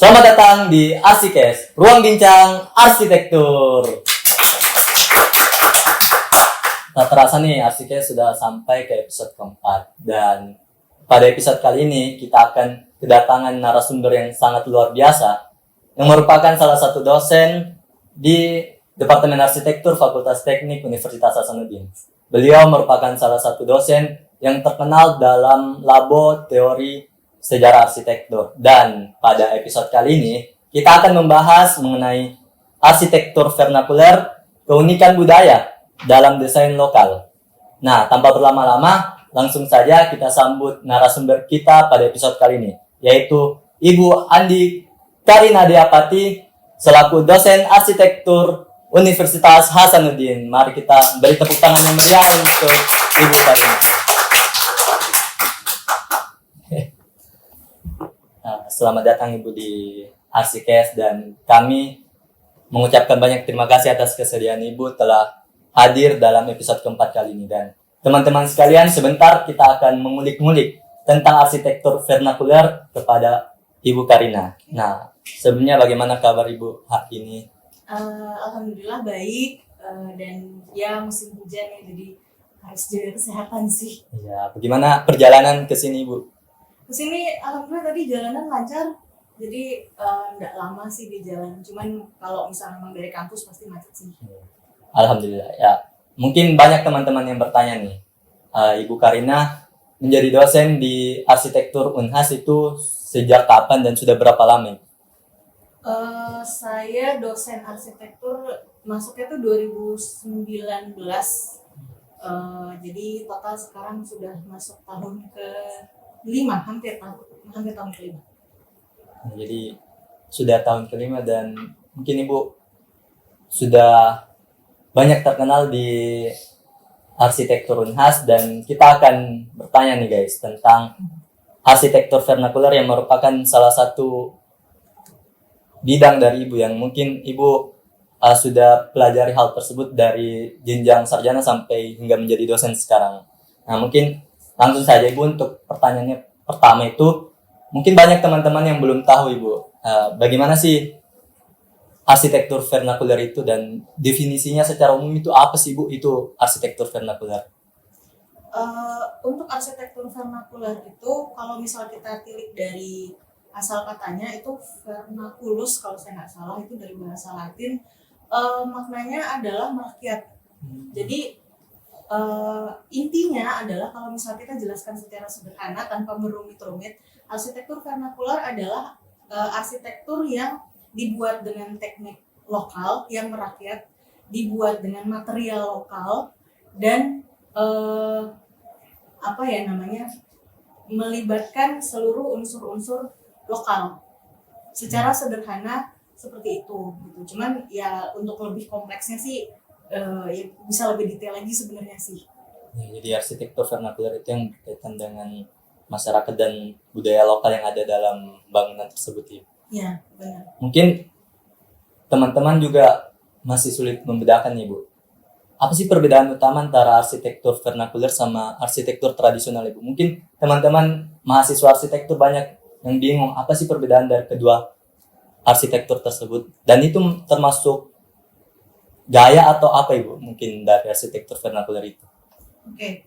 Selamat datang di Arsikes, ruang bincang arsitektur. Tak terasa nih, Arsikes sudah sampai ke episode keempat. Dan pada episode kali ini, kita akan kedatangan narasumber yang sangat luar biasa, yang merupakan salah satu dosen di Departemen Arsitektur Fakultas Teknik Universitas Hasanuddin. Beliau merupakan salah satu dosen yang terkenal dalam labo teori sejarah arsitektur. Dan pada episode kali ini, kita akan membahas mengenai arsitektur vernakuler, keunikan budaya dalam desain lokal. Nah, tanpa berlama-lama, langsung saja kita sambut narasumber kita pada episode kali ini, yaitu Ibu Andi Karina Deapati, selaku dosen arsitektur Universitas Hasanuddin. Mari kita beri tepuk tangan yang meriah untuk Ibu Karina. Selamat datang Ibu di Arsikes, dan kami mengucapkan banyak terima kasih atas kesediaan Ibu telah hadir dalam episode keempat kali ini. Dan teman-teman sekalian, sebentar kita akan mengulik-ngulik tentang arsitektur vernakuler kepada Ibu Karina. Nah, sebelumnya bagaimana kabar Ibu hari ini? Alhamdulillah baik, dan ya musim hujan ya, jadi harus jaga kesehatan sih. Ya, bagaimana perjalanan ke sini Ibu? Kesini alhamdulillah tadi jalanan lancar, jadi nggak lama sih di jalan. Cuman kalau misalnya memang dari kampus pasti macet sih. Alhamdulillah ya. Mungkin banyak teman-teman yang bertanya nih, Ibu Karina menjadi dosen di arsitektur Unhas itu sejak kapan dan sudah berapa lama? Saya dosen arsitektur masuknya tuh 2019. Jadi total sekarang sudah masuk tahun ke-5, hampir tahun ke-5. Jadi sudah tahun ke-5, dan mungkin Ibu sudah banyak terkenal di arsitektur Unhas, dan kita akan bertanya nih guys tentang arsitektur vernakuler yang merupakan salah satu bidang dari Ibu yang mungkin Ibu sudah pelajari hal tersebut dari jenjang sarjana sampai hingga menjadi dosen sekarang. Nah, mungkin langsung saja Ibu untuk pertanyaannya pertama itu, mungkin banyak teman-teman yang belum tahu Ibu, bagaimana sih arsitektur vernakuler itu, dan definisinya secara umum itu apa sih Bu, itu arsitektur vernakuler? Untuk arsitektur vernakuler itu, kalau misal kita tilik dari asal katanya itu vernaculus, kalau saya nggak salah itu dari bahasa Latin, maknanya adalah merakyat. Jadi intinya adalah kalau misal kita jelaskan secara sederhana tanpa berumit-rumit, arsitektur vernakuler adalah arsitektur yang dibuat dengan teknik lokal yang merakyat, dibuat dengan material lokal, dan melibatkan seluruh unsur-unsur lokal. Secara sederhana seperti itu gitu. Cuman ya untuk lebih kompleksnya sih ya bisa lebih detail lagi sebenarnya sih. Ya, jadi arsitektur vernakuler itu yang berkaitan dengan masyarakat dan budaya lokal yang ada dalam bangunan tersebut ya. Ya, benar. Mungkin teman-teman juga masih sulit membedakan nih Bu, apa sih perbedaan utama antara arsitektur vernakuler sama arsitektur tradisional Ibu? Mungkin teman-teman mahasiswa arsitektur banyak yang bingung apa sih perbedaan dari kedua arsitektur tersebut, dan itu termasuk gaya atau apa Ibu mungkin dari arsitektur vernakuler itu? Oke.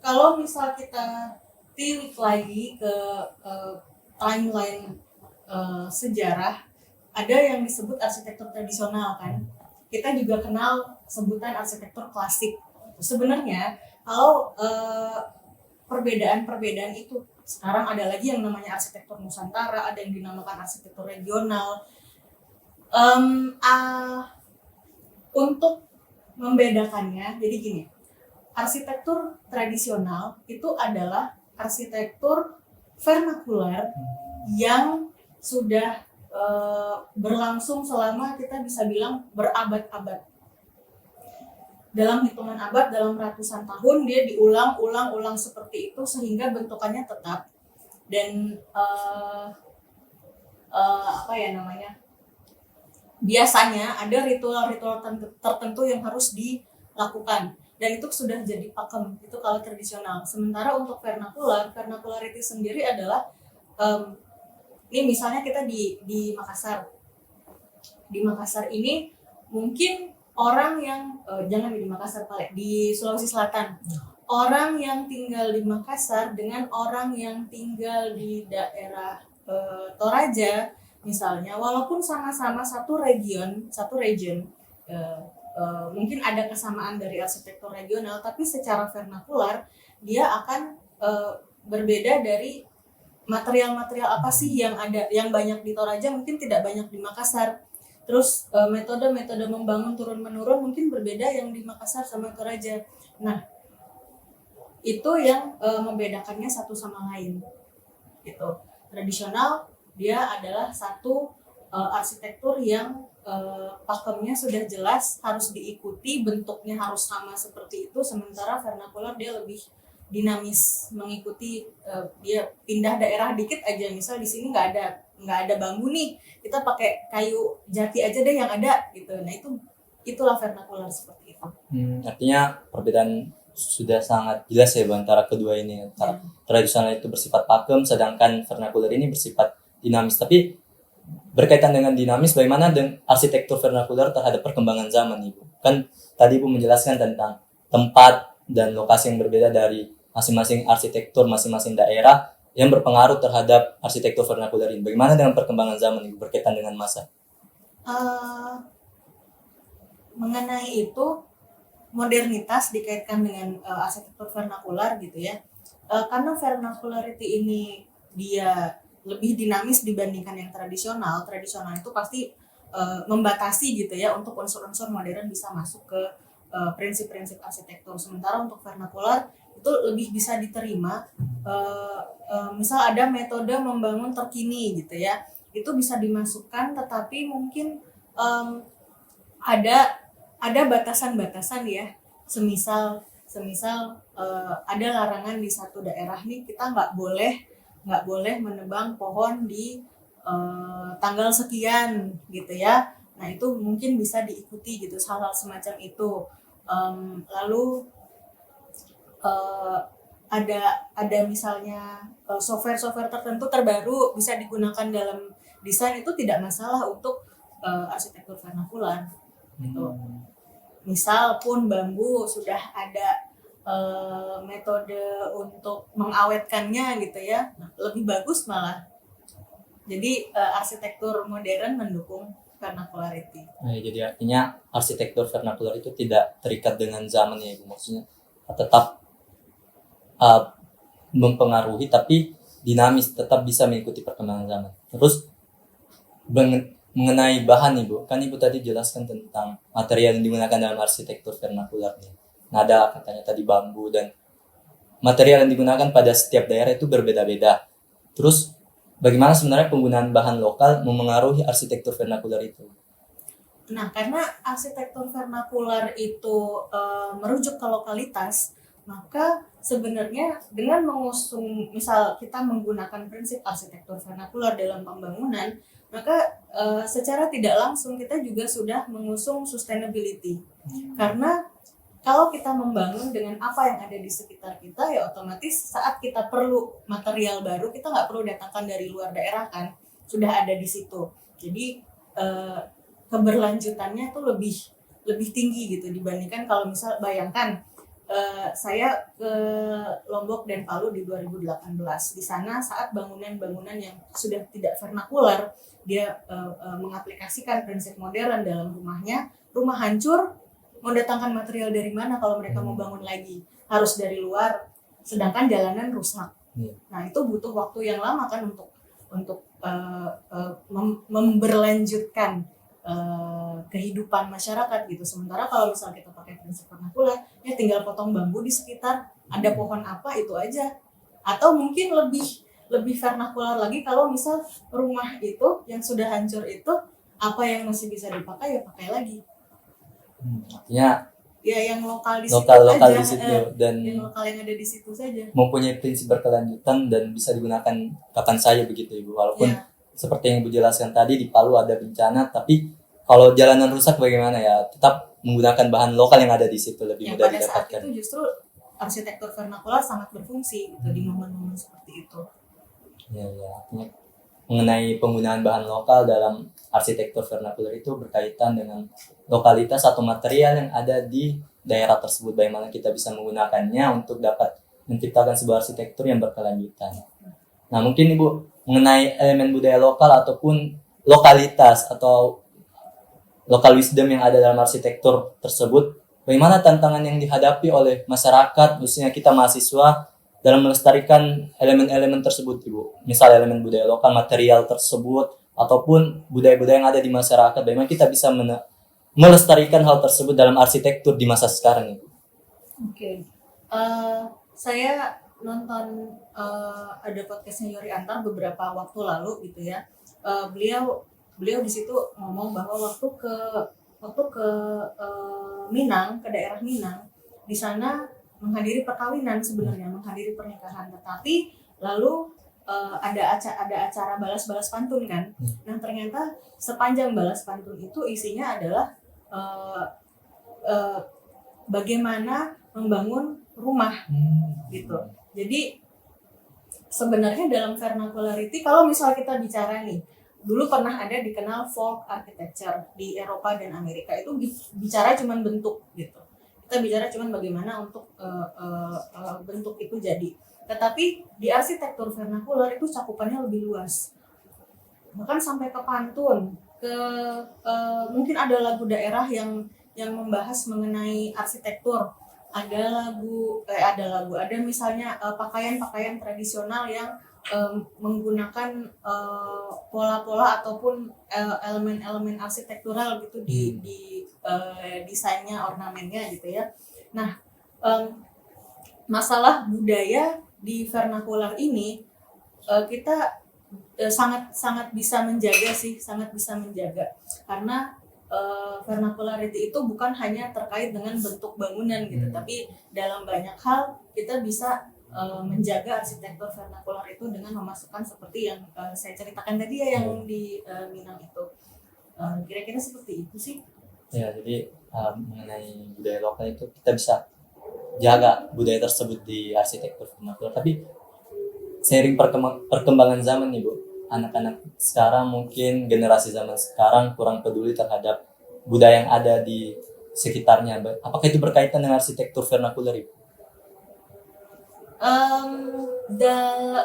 Kalau misal kita tilik lagi ke timeline sejarah, ada yang disebut arsitektur tradisional kan. Kita juga kenal sebutan arsitektur klasik. Sebenarnya kalau perbedaan-perbedaan itu, sekarang ada lagi yang namanya arsitektur Nusantara, ada yang dinamakan arsitektur regional. Untuk membedakannya, jadi gini, arsitektur tradisional itu adalah arsitektur vernakuler yang sudah berlangsung selama, kita bisa bilang, berabad-abad. Dalam hitungan abad, dalam ratusan tahun dia diulang-ulang seperti itu sehingga bentukannya tetap. Dan biasanya ada ritual-ritual tertentu yang harus dilakukan, dan itu sudah jadi pakem, itu kalau tradisional. Sementara untuk vernakular itu sendiri adalah Ini misalnya kita di Makassar. Di Makassar ini mungkin orang yang jangan di Makassar, Pak, di Sulawesi Selatan. Orang yang tinggal di Makassar dengan orang yang tinggal di daerah Toraja misalnya, walaupun sama-sama satu region, mungkin ada kesamaan dari arsitektur regional, tapi secara vernakular dia akan berbeda dari material-material apa sih yang ada, yang banyak di Toraja mungkin tidak banyak di Makassar. Terus metode-metode membangun turun-menurun mungkin berbeda yang di Makassar sama Toraja. Nah, itu yang membedakannya satu sama lain. Gitu. Tradisional dia adalah satu arsitektur yang pakemnya sudah jelas, harus diikuti, bentuknya harus sama seperti itu. Sementara vernakular dia lebih dinamis, mengikuti dia pindah daerah dikit aja. Misal di sini nggak ada bambu nih, kita pakai kayu jati aja deh yang ada gitu. Nah itulah vernakular seperti itu. Artinya perbedaan sudah sangat jelas ya Bu, antara kedua ini. Antara tradisional itu bersifat pakem, sedangkan vernakular ini bersifat dinamis. Tapi berkaitan dengan dinamis, bagaimana dengan arsitektur vernakular terhadap perkembangan zaman Ibu? Kan tadi Ibu menjelaskan tentang tempat dan lokasi yang berbeda dari masing-masing arsitektur, masing-masing daerah yang berpengaruh terhadap arsitektur vernakular ini. Bagaimana dengan perkembangan zaman Ibu berkaitan dengan masa? Mengenai itu, modernitas dikaitkan dengan arsitektur vernakular gitu ya. Karena vernacularity ini dia lebih dinamis dibandingkan yang tradisional. Tradisional itu pasti membatasi gitu ya untuk unsur-unsur modern bisa masuk ke prinsip-prinsip arsitektur. Sementara untuk vernakular itu lebih bisa diterima. Misal ada metode membangun terkini gitu ya, itu bisa dimasukkan, tetapi mungkin ada batasan-batasan ya. Semisal ada larangan di satu daerah nih, kita nggak boleh menebang pohon di tanggal sekian gitu ya. Nah itu mungkin bisa diikuti gitu, hal-hal semacam itu. Lalu ada misalnya software tertentu terbaru bisa digunakan dalam desain, itu tidak masalah untuk arsitektur vernakular gitu. Misal pun bambu sudah ada metode untuk mengawetkannya gitu ya, nah, lebih bagus malah. Jadi arsitektur modern mendukung vernacularity. Nah, jadi artinya arsitektur vernakular itu tidak terikat dengan zaman ya Ibu, maksudnya tetap mempengaruhi tapi dinamis, tetap bisa mengikuti perkembangan zaman. Terus mengenai bahan Ibu, kan Ibu tadi jelaskan tentang material yang digunakan dalam arsitektur vernakular nih. Nada katanya tadi bambu, dan material yang digunakan pada setiap daerah itu berbeda-beda. Terus bagaimana sebenarnya penggunaan bahan lokal memengaruhi arsitektur vernakular itu? Nah, karena arsitektur vernakular itu merujuk ke lokalitas, maka sebenarnya dengan mengusung, misal kita menggunakan prinsip arsitektur vernakular dalam pembangunan, maka secara tidak langsung kita juga sudah mengusung sustainability. Karena kalau kita membangun dengan apa yang ada di sekitar kita, ya otomatis saat kita perlu material baru, kita nggak perlu datangkan dari luar daerah kan, sudah ada di situ. Jadi keberlanjutannya tuh lebih tinggi gitu dibandingkan kalau misal bayangkan saya ke Lombok dan Palu di 2018. Di sana saat bangunan-bangunan yang sudah tidak vernakular, dia mengaplikasikan prinsip modern dalam rumahnya, rumah hancur, mau datangkan material dari mana kalau mereka mau bangun lagi? Harus dari luar, sedangkan jalanan rusak. Nah itu butuh waktu yang lama kan untuk memberlanjutkan kehidupan masyarakat gitu. Sementara kalau misal kita pakai prinsip vernakular, ya tinggal potong bambu di sekitar, ada pohon apa itu aja. Atau mungkin lebih vernakular lagi kalau misal rumah itu yang sudah hancur itu, apa yang masih bisa dipakai ya pakai lagi. Artinya ya yang lokal di lokal situ aja, di situ, dan yang lokal yang ada di situ saja. Mempunyai prinsip berkelanjutan dan bisa digunakan kapan saja begitu Ibu. Walaupun seperti yang Ibu jelaskan tadi di Palu ada bencana, tapi kalau jalanan rusak bagaimana ya? Tetap menggunakan bahan lokal yang ada di situ lebih mudah pada didapatkan. saat itu justru arsitektur vernakular sangat berfungsi gitu di momen-momen seperti itu. Ya, artinya mengenai penggunaan bahan lokal dalam arsitektur vernakular itu berkaitan dengan lokalitas atau material yang ada di daerah tersebut, bagaimana kita bisa menggunakannya untuk dapat menciptakan sebuah arsitektur yang berkelanjutan. Nah, mungkin Ibu mengenai elemen budaya lokal ataupun lokalitas atau local wisdom yang ada dalam arsitektur tersebut, bagaimana tantangan yang dihadapi oleh masyarakat, khususnya kita mahasiswa, dalam melestarikan elemen-elemen tersebut, Ibu. Misal elemen budaya lokal, material tersebut, ataupun budaya-budaya yang ada di masyarakat, bagaimana kita bisa melestarikan hal tersebut dalam arsitektur di masa sekarang, Ibu. Oke. Saya nonton ada podcastnya Yori Antar beberapa waktu lalu gitu ya. Beliau di situ ngomong bahwa waktu ke Minang, ke daerah Minang, di sana menghadiri perkawinan sebenarnya, menghadiri pernikahan, tetapi lalu ada acara balas-balas pantun kan. Nah, ternyata sepanjang balas pantun itu isinya adalah bagaimana membangun rumah gitu. Jadi sebenarnya dalam vernacularity, kalau misal kita bicara nih, dulu pernah ada dikenal folk architecture di Eropa dan Amerika, itu bicara cuman bentuk gitu. Kita bicara cuman bagaimana untuk bentuk itu jadi. Tetapi di arsitektur vernakular itu cakupannya lebih luas. Bahkan sampai ke pantun, mungkin ada lagu daerah yang membahas mengenai arsitektur. Ada misalnya pakaian-pakaian tradisional yang menggunakan pola-pola ataupun elemen-elemen arsitektural gitu di desainnya, ornamennya gitu ya. Nah, masalah budaya di vernakular ini kita sangat bisa menjaga karena vernacularity itu bukan hanya terkait dengan bentuk bangunan gitu, tapi dalam banyak hal kita bisa menjaga arsitektur vernakular itu dengan memasukkan seperti yang saya ceritakan tadi ya, yang di Minang itu. Kira-kira seperti itu sih. Ya, jadi mengenai budaya lokal itu kita bisa jaga budaya tersebut di arsitektur vernakular. Tapi seiring perkembangan zaman nih Bu, anak-anak sekarang, mungkin generasi zaman sekarang kurang peduli terhadap budaya yang ada di sekitarnya. Apakah itu berkaitan dengan arsitektur vernakular Ibu?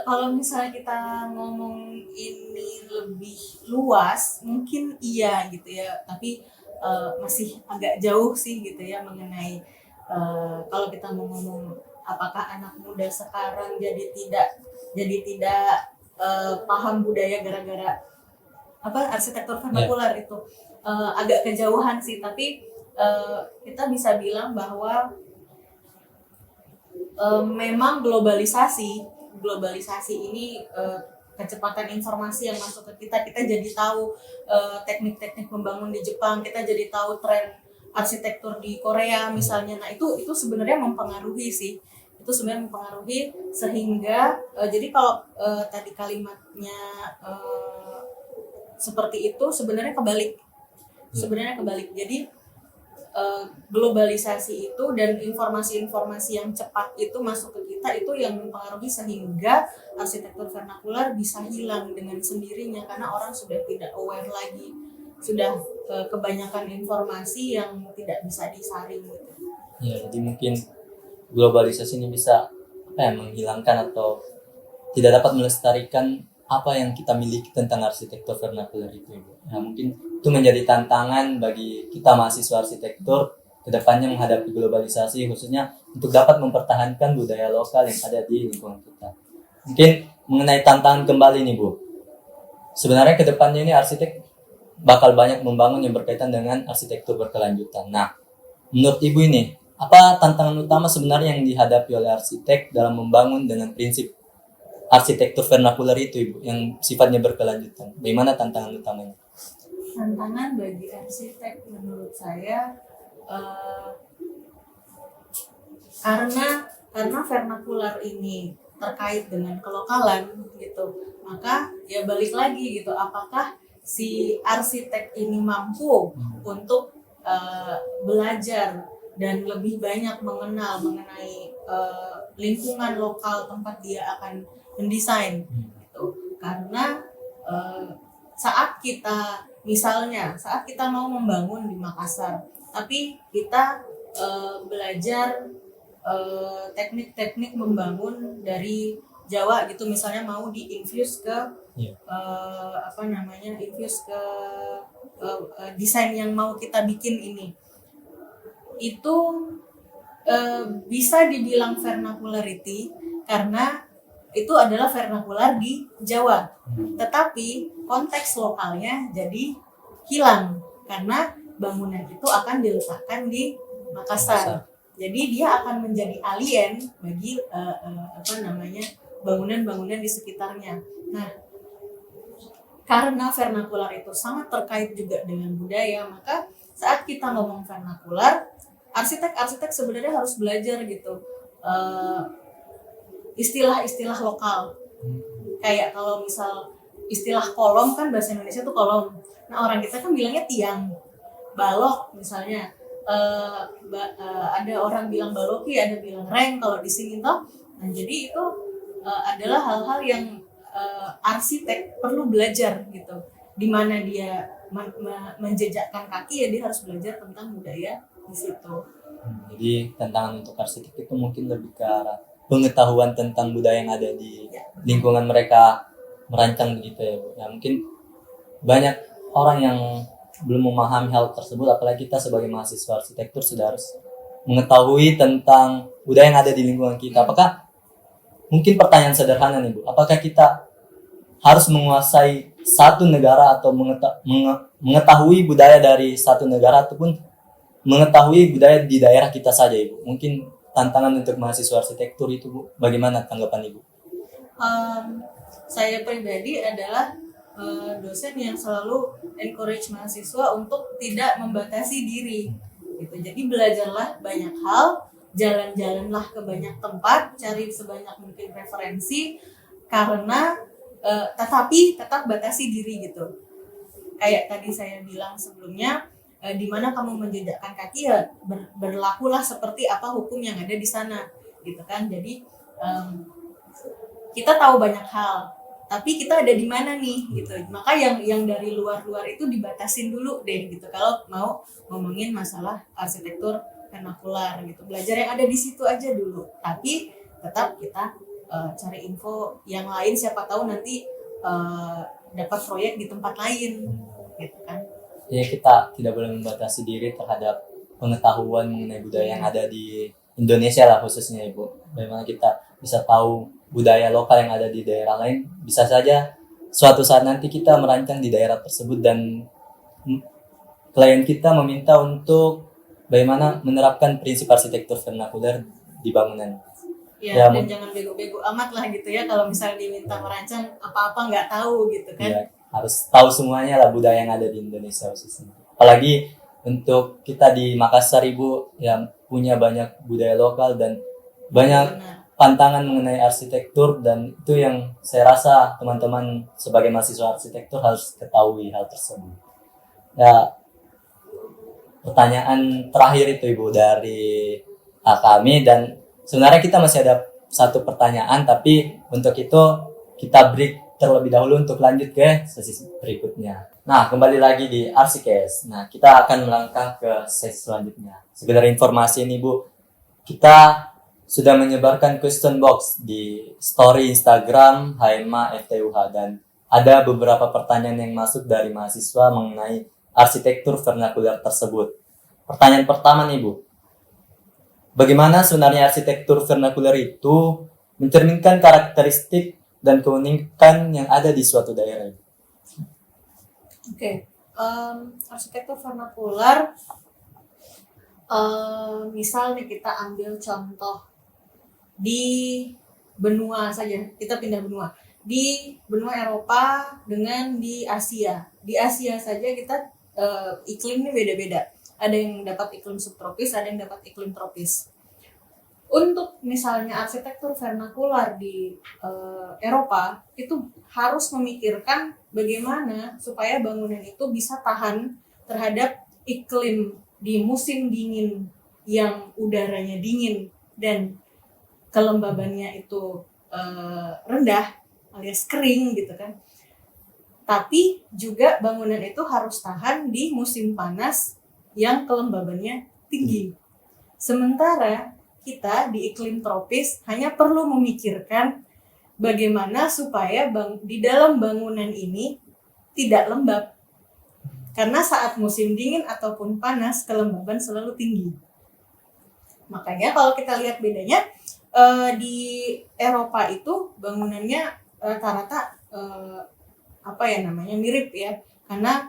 Kalau misalnya kita ngomong ini lebih luas, mungkin iya gitu ya, tapi masih agak jauh sih gitu ya mengenai kalau kita mau ngomong apakah anak muda sekarang jadi tidak paham budaya gara-gara arsitektur vernakular itu agak kejauhan sih, tapi kita bisa bilang bahwa memang globalisasi ini kecepatan informasi yang masuk ke kita jadi tahu teknik-teknik membangun di Jepang, kita jadi tahu tren arsitektur di Korea misalnya. Nah, itu sebenarnya mempengaruhi sih. Itu sebenarnya mempengaruhi sehingga jadi kalau tadi kalimatnya seperti itu sebenarnya kebalik. Jadi globalisasi itu dan informasi-informasi yang cepat itu masuk ke kita, itu yang mempengaruhi sehingga arsitektur vernakular bisa hilang dengan sendirinya karena orang sudah tidak aware lagi, sudah kebanyakan informasi yang tidak bisa disaring gitu. Ya, jadi mungkin globalisasi ini bisa menghilangkan atau tidak dapat melestarikan apa yang kita miliki tentang arsitektur vernakular itu, Ibu. Nah, mungkin itu menjadi tantangan bagi kita mahasiswa arsitektur kedepannya menghadapi globalisasi, khususnya untuk dapat mempertahankan budaya lokal yang ada di lingkungan kita. Mungkin mengenai tantangan kembali nih Bu, sebenarnya kedepannya ini arsitek bakal banyak membangun yang berkaitan dengan arsitektur berkelanjutan. Nah, menurut Ibu ini, apa tantangan utama sebenarnya yang dihadapi oleh arsitek dalam membangun dengan prinsip arsitektur vernakular itu, Ibu, yang sifatnya berkelanjutan? Bagaimana tantangan utamanya? Tantangan bagi arsitek menurut saya karena vernakular ini terkait dengan kelokalan gitu, maka ya balik lagi gitu, apakah si arsitek ini mampu untuk belajar dan lebih banyak mengenal mengenai lingkungan lokal tempat dia akan mendesain gitu. Karena saat kita mau membangun di Makassar, tapi kita belajar teknik-teknik membangun dari Jawa gitu, misalnya mau diinfuse ke infuse ke desain yang mau kita bikin ini, itu bisa dibilang vernacularity karena itu adalah vernakular di Jawa, tetapi konteks lokalnya jadi hilang karena bangunan itu akan diletakkan di Makassar. Jadi dia akan menjadi alien bagi bangunan-bangunan di sekitarnya. Nah, karena vernakular itu sangat terkait juga dengan budaya, maka saat kita ngomong vernakular, arsitek sebenarnya harus belajar gitu istilah-istilah lokal. Kayak kalau misal istilah kolom kan bahasa Indonesia tuh kolom. Nah, orang kita kan bilangnya tiang, balok misalnya. Ada orang bilang baloki, ada bilang reng kalau di sini toh. Nah, jadi itu adalah hal-hal yang arsitek perlu belajar gitu. Di mana dia menjejakkan kaki, ya dia harus belajar tentang budaya di situ. Jadi tantangan untuk arsitek itu mungkin lebih ke arah pengetahuan tentang budaya yang ada di lingkungan mereka merancang begitu ya Bu. Ya mungkin banyak orang yang belum memahami hal tersebut, apalagi kita sebagai mahasiswa arsitektur sudah harus mengetahui tentang budaya yang ada di lingkungan kita. Apakah mungkin pertanyaan sederhana nih Bu, apakah kita harus menguasai satu negara atau mengetahui budaya dari satu negara ataupun mengetahui budaya di daerah kita saja Ibu? Mungkin tantangan untuk mahasiswa arsitektur itu Bu, bagaimana tanggapan Ibu? Saya pribadi adalah dosen yang selalu encourage mahasiswa untuk tidak membatasi diri gitu. Jadi belajarlah banyak hal, jalan-jalanlah ke banyak tempat, cari sebanyak mungkin referensi, karena tetapi tetap batasi diri gitu. Kayak tadi saya bilang sebelumnya, di mana kamu menjejakkan kaki, ya berlakulah seperti apa hukum yang ada di sana gitu kan. Jadi kita tahu banyak hal, tapi kita ada di mana nih gitu. Maka yang dari luar itu dibatasin dulu deh gitu kalau mau ngomongin masalah arsitektur vernakular gitu. Belajar yang ada di situ aja dulu, tapi tetap kita cari info yang lain, siapa tahu nanti dapat proyek di tempat lain gitu kan. Ya, kita tidak boleh membatasi diri terhadap pengetahuan mengenai budaya yang ada di Indonesia lah khususnya Ibu. Bagaimana kita bisa tahu budaya lokal yang ada di daerah lain, bisa saja suatu saat nanti kita merancang di daerah tersebut dan klien kita meminta untuk bagaimana menerapkan prinsip arsitektur vernakular di bangunan. Ya, dan jangan bego-bego amat lah gitu ya, kalau misalnya diminta merancang apa-apa nggak tahu gitu kan. Ya, harus tahu semuanya lah budaya yang ada di Indonesia khususnya. Apalagi untuk kita di Makassar Ibu yang punya banyak budaya lokal dan banyak pantangan mengenai arsitektur, dan itu yang saya rasa teman-teman sebagai mahasiswa arsitektur harus ketahui hal tersebut. Ya, pertanyaan terakhir itu Ibu dari kami, dan sebenarnya kita masih ada satu pertanyaan, tapi untuk itu kita break terlebih dahulu untuk lanjut ke sesi berikutnya. Nah, kembali lagi di Arsikes. Nah, kita akan melangkah ke sesi selanjutnya. Sekedar informasi ini Bu, kita sudah menyebarkan question box di story Instagram HMA FTUH, dan ada beberapa pertanyaan yang masuk dari mahasiswa mengenai arsitektur vernakular tersebut. Pertanyaan pertama nih Bu, bagaimana sebenarnya arsitektur vernakular itu mencerminkan karakteristik dan keunikan yang ada di suatu daerah? Oke. Arsitektur vernakular, misalnya kita ambil contoh di benua saja, kita pindah benua. Di benua Eropa dengan di Asia. Di Asia saja kita iklimnya beda-beda. Ada yang dapat iklim subtropis, ada yang dapat iklim tropis. Untuk misalnya arsitektur vernakular di Eropa, itu harus memikirkan bagaimana supaya bangunan itu bisa tahan terhadap iklim di musim dingin yang udaranya dingin dan kelembabannya itu rendah alias kering gitu kan. Tapi juga bangunan itu harus tahan di musim panas yang kelembabannya tinggi. Sementara kita di iklim tropis hanya perlu memikirkan bagaimana supaya di dalam bangunan ini tidak lembab. Karena saat musim dingin ataupun panas, kelembaban selalu tinggi. Makanya kalau kita lihat bedanya, di Eropa itu bangunannya rata-rata mirip ya, karena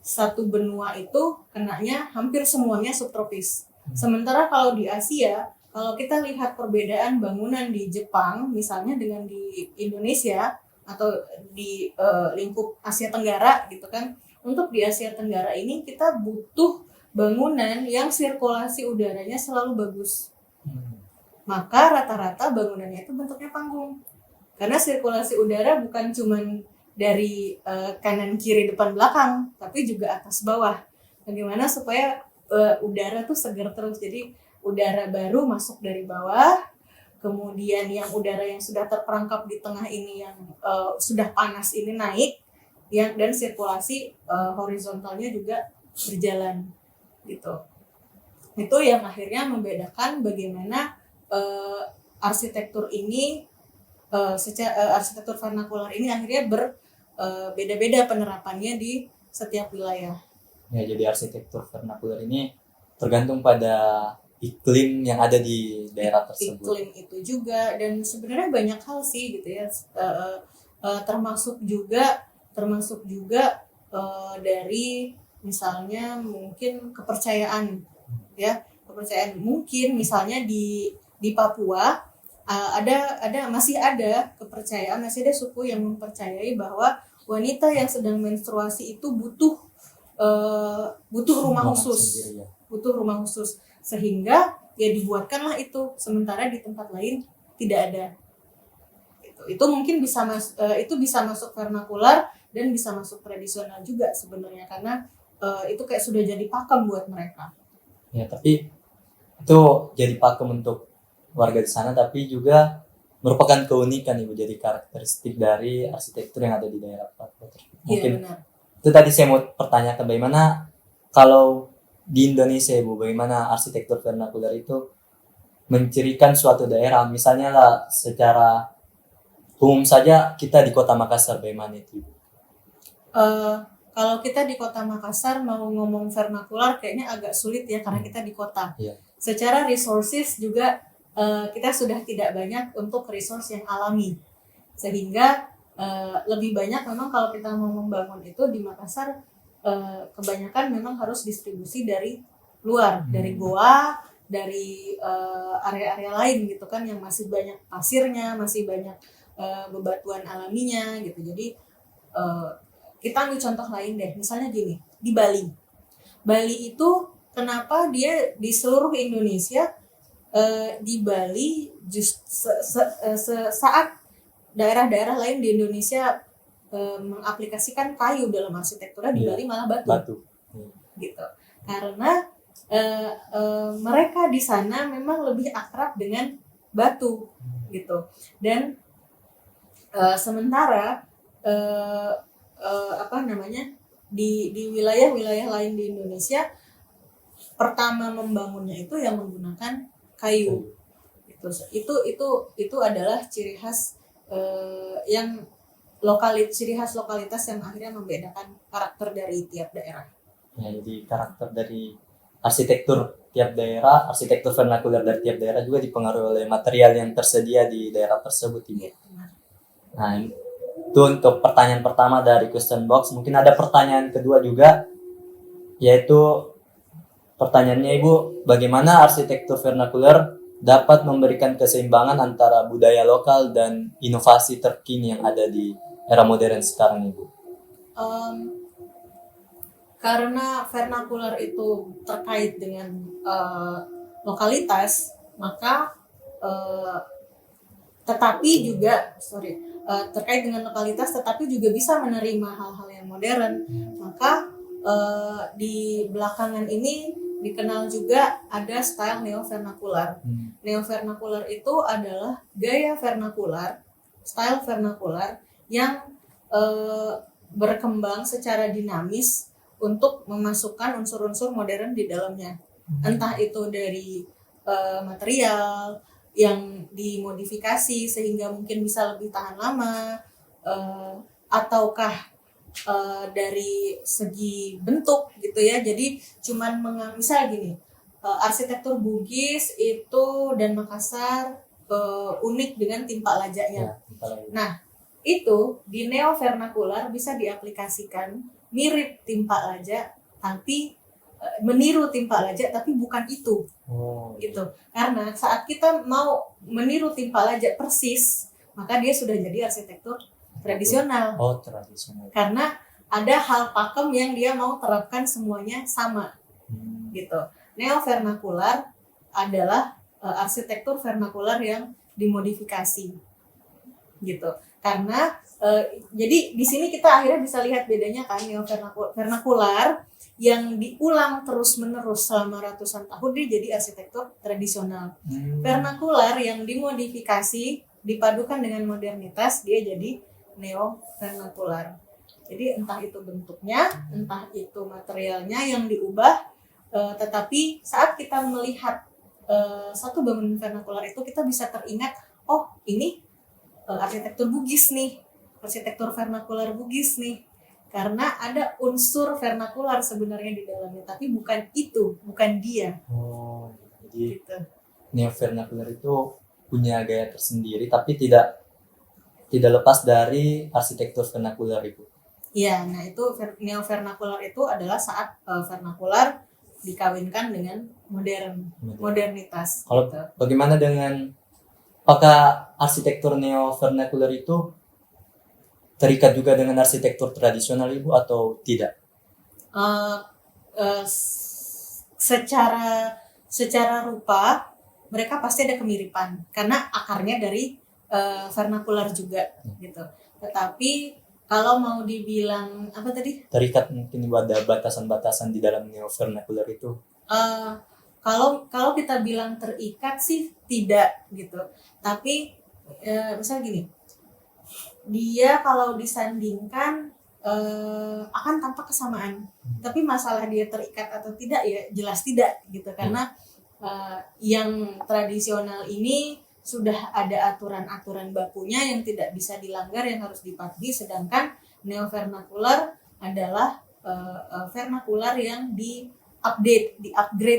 satu benua itu kenanya hampir semuanya subtropis. Sementara kalau di Asia, kalau kita lihat perbedaan bangunan di Jepang misalnya dengan di Indonesia atau di lingkup Asia Tenggara gitu kan, untuk di Asia Tenggara ini kita butuh bangunan yang sirkulasi udaranya selalu bagus. Maka rata-rata bangunannya itu bentuknya panggung. Karena sirkulasi udara bukan cuman dari kanan kiri depan belakang, tapi juga atas bawah. Bagaimana supaya udara tuh segar terus. Jadi udara baru masuk dari bawah, kemudian yang udara yang sudah terperangkap di tengah ini yang sudah panas ini naik, dan sirkulasi horizontalnya juga berjalan gitu. Itu yang akhirnya membedakan bagaimana arsitektur ini arsitektur vernakular ini akhirnya berbeda-beda penerapannya di setiap wilayah. Ya, jadi arsitektur vernakular ini tergantung pada iklim yang ada di daerah tersebut. Iklim itu juga, dan sebenarnya banyak hal sih gitu ya, termasuk juga dari misalnya mungkin kepercayaan ya, kepercayaan mungkin misalnya di Papua masih ada kepercayaan, masih ada suku yang mempercayai bahwa wanita yang sedang menstruasi itu butuh rumah khusus, sendiri, ya. butuh rumah khusus, sehingga ya dibuatkanlah itu, sementara di tempat lain tidak ada. Itu mungkin itu bisa masuk vernakular dan bisa masuk tradisional juga sebenarnya, karena itu kayak sudah jadi pakem buat mereka. Ya, tapi itu jadi pakem untuk warga di sana, tapi juga merupakan keunikan Ibu, jadi karakteristik dari arsitektur yang ada di daerah Papua. Mungkin benar. itu tadi saya mau pertanyakan, bagaimana kalau di Indonesia Ibu, bagaimana arsitektur vernakular itu mencirikan suatu daerah, misalnya lah secara umum saja kita di Kota Makassar, bagaimana itu Ibu? Kalau kita di Kota Makassar mau ngomong vernakular kayaknya agak sulit ya, karena kita di kota. Iya. Secara resources juga kita sudah tidak banyak untuk resource yang alami, sehingga lebih banyak memang kalau kita mau membangun itu di Makassar, kebanyakan memang harus distribusi dari luar, dari goa, dari area-area lain gitu kan, yang masih banyak pasirnya, masih banyak bebatuan alaminya gitu. Jadi kita ambil contoh lain deh, misalnya gini, di Bali. Bali itu kenapa dia di seluruh Indonesia, di Bali saat daerah-daerah lain di Indonesia mengaplikasikan kayu dalam arsitekturnya, di Bali malah batu. Gitu. Karena mereka di sana memang lebih akrab dengan batu gitu. Dan sementara di wilayah-wilayah lain di Indonesia pertama membangunnya itu yang menggunakan kayu. Itu adalah ciri khas ciri khas lokalitas yang akhirnya membedakan karakter dari tiap daerah. Ya, jadi karakter dari arsitektur tiap daerah, arsitektur vernakular dari tiap daerah juga dipengaruhi oleh material yang tersedia di daerah tersebut, Ibu. Ya, benar. Nah, itu untuk pertanyaan pertama dari question box. Mungkin ada pertanyaan kedua juga, yaitu pertanyaannya Ibu, bagaimana arsitektur vernakular dapat memberikan keseimbangan antara budaya lokal dan inovasi terkini yang ada di era modern sekarang, Ibu? Karena vernakular itu terkait dengan lokalitas, maka terkait dengan lokalitas tetapi juga bisa menerima hal-hal yang modern. Maka di belakangan ini dikenal juga ada style neo-vernakular. Neo-vernakular itu adalah gaya vernakular, style vernakular yang berkembang secara dinamis untuk memasukkan unsur-unsur modern di dalamnya. Entah itu dari material yang dimodifikasi sehingga mungkin bisa lebih tahan lama, ataukah dari segi bentuk gitu ya. Jadi cuman misal gini, arsitektur Bugis itu dan Makassar unik dengan timpak lajaknya. Nah, itu di neo vernakular bisa diaplikasikan mirip timpak lajak tapi meniru timpak lajak tapi bukan itu. Gitu. Karena saat kita mau meniru timpak lajak persis, maka dia sudah jadi arsitektur tradisional. Tradisional. Karena ada hal pakem yang dia mau terapkan semuanya sama. Gitu. Neo vernakular adalah arsitektur vernakular yang dimodifikasi. Gitu. Karena jadi di sini kita akhirnya bisa lihat bedanya kan, neo vernakular yang diulang terus-menerus selama ratusan tahun dia jadi arsitektur tradisional. Vernakular yang dimodifikasi dipadukan dengan modernitas dia jadi neo vernakular. Jadi entah itu bentuknya, entah itu materialnya yang diubah, tetapi saat kita melihat satu bangunan vernakular itu kita bisa teringat, oh ini arsitektur Bugis nih, arsitektur vernakular Bugis nih. Karena ada unsur vernakular sebenarnya di dalamnya, tapi bukan itu, bukan dia. Jadi gitu. Neo vernakular itu punya gaya tersendiri, tapi tidak lepas dari arsitektur vernakular itu. Iya, nah itu neo vernakular itu adalah saat vernakular dikawinkan dengan modernitas. Kalau gitu. Bagaimana dengan apakah arsitektur neo vernakular itu terikat juga dengan arsitektur tradisional Ibu atau tidak? Secara rupa mereka pasti ada kemiripan karena akarnya dari vernakular juga gitu. Tetapi kalau mau dibilang apa tadi? Terikat mungkin ada batasan-batasan di dalam neo vernakular itu. Kalau kita bilang terikat sih tidak gitu. Tapi misal gini. Dia kalau disandingkan akan tampak kesamaan. Tapi masalah dia terikat atau tidak ya jelas tidak gitu karena yang tradisional ini sudah ada aturan-aturan bakunya yang tidak bisa dilanggar yang harus dipatuhi, sedangkan neo vernakular adalah vernakular yang di-upgrade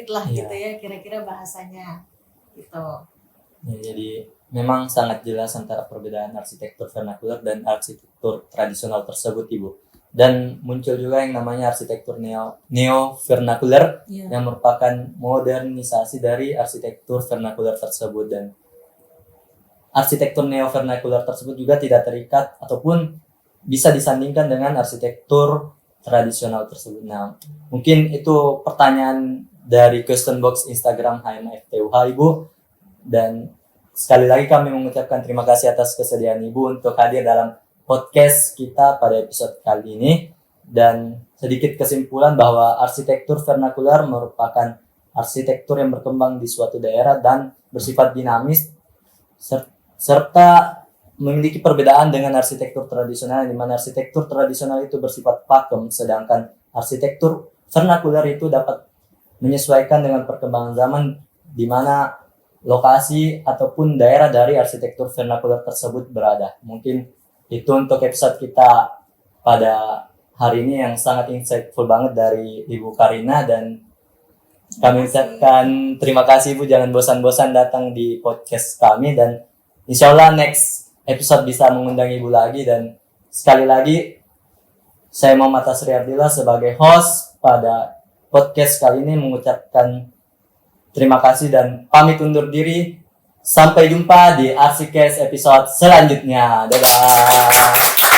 lah gitu ya kira-kira bahasanya gitu. Ya, jadi memang sangat jelas antara perbedaan arsitektur vernakular dan arsitektur tradisional tersebut Ibu. Dan muncul juga yang namanya arsitektur neo vernakular yang merupakan modernisasi dari arsitektur vernakular tersebut. Dan arsitektur neo vernakular tersebut juga tidak terikat ataupun bisa disandingkan dengan arsitektur tradisional tersebut. Nah, mungkin itu pertanyaan dari question box Instagram HMFTUH Ibu. Dan sekali lagi kami mengucapkan terima kasih atas kesediaan Ibu untuk hadir dalam podcast kita pada episode kali ini. Dan sedikit kesimpulan bahwa arsitektur vernakular merupakan arsitektur yang berkembang di suatu daerah dan bersifat dinamis serta memiliki perbedaan dengan arsitektur tradisional, di mana arsitektur tradisional itu bersifat pakem, sedangkan arsitektur vernakular itu dapat menyesuaikan dengan perkembangan zaman di mana lokasi ataupun daerah dari arsitektur vernakular tersebut berada. Mungkin itu untuk episode kita pada hari ini yang sangat insightful banget dari Ibu Karina, dan kami ucapkan terima kasih Ibu, jangan bosan-bosan datang di podcast kami, dan insya Allah next episode bisa mengundang Ibu lagi. Dan sekali lagi saya Muhammad Tasri Ardila sebagai host pada podcast kali ini mengucapkan terima kasih dan pamit undur diri. Sampai jumpa di Arsikes episode selanjutnya. Dadah.